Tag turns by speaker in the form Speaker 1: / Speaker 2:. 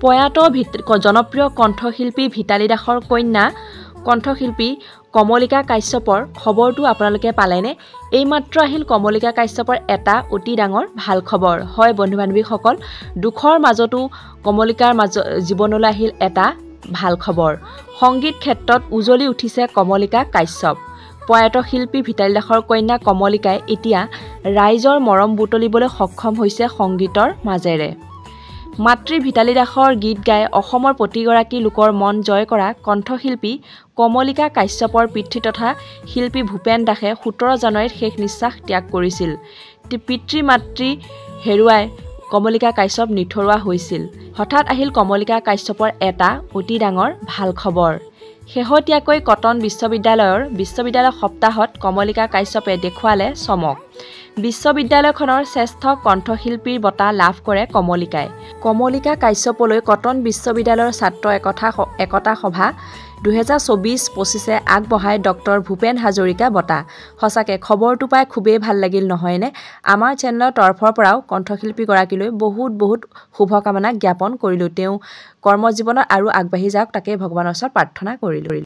Speaker 1: প্ৰয়াত জনপ্ৰিয় কণ্ঠশিল্পী ভিতালী দাসৰ কন্যা কণ্ঠশিল্পী কমলিকা কাশ্যপৰ খবৰটো আপোনালোকে পালেনে? এইমাত্ৰ আহিল কমলিকা কাশ্যপৰ এটা অতি ডাঙৰ ভাল খবৰ। হয় বন্ধু বান্ধৱীসকল, দুখৰ মাজতো কমলিকাৰ জীৱনলৈ আহিল এটা ভাল খবৰ। সংগীত ক্ষেত্ৰত উজলি উঠিছে কমলিকা কাশ্যপ। প্ৰয়াত শিল্পী ভিতালী দাসৰ কন্যা কমলিকাই এতিয়া ৰাইজৰ মৰম বুটলিবলৈ সক্ষম হৈছে সংগীতৰ মাজেৰে। মাতৃ ভিতালী দাসৰ গীত গাই অসমৰ প্ৰতিগৰাকী লোকৰ মন জয় কৰা কণ্ঠশিল্পী কমলিকা কাশ্যপৰ পিতৃ তথা শিল্পী ভূপেন দাসে 17 জানুৱাৰীত শেষ নিশ্বাস ত্যাগ কৰিছিল। পিতৃ মাতৃ হেৰুৱাই কমলিকা কাশ্যপ নিথৰুৱা হৈছিল। হঠাৎ আহিল কমলিকা কাশ্যপৰ এটা অতি ডাঙৰ ভাল খবৰ। শেহতীয়াকৈ কটন বিশ্ববিদ্যালয় সপ্তাহত কমলিকা কাশ্যপে দেখুৱালে চমক। বিশ্ববিদ্যালয়খনৰ শ্ৰেষ্ঠ কণ্ঠশিল্পীৰ বঁটা লাভ কৰে কমলিকাই। কমলিকা কাশ্যপলৈ কটন বিশ্ববিদ্যালয়ৰ ছাত্ৰ একতা সভা 2024-25 আগবঢ়াই ডক্টৰ ভূপেন হাজৰিকা বঁটা। সঁচাকৈ খবৰটো পাই খুবেই ভাল লাগিল নহয়নে? আমাৰ চেনেলৰ তৰফৰ পৰাও কণ্ঠশিল্পীগৰাকীলৈ বহুত শুভকামনা জ্ঞাপন কৰিলোঁ। তেওঁ কৰ্মজীৱনত আৰু আগবাঢ়ি যাওক তাকে ভগৱানৰ ওচৰত প্ৰাৰ্থনা কৰিলোঁ।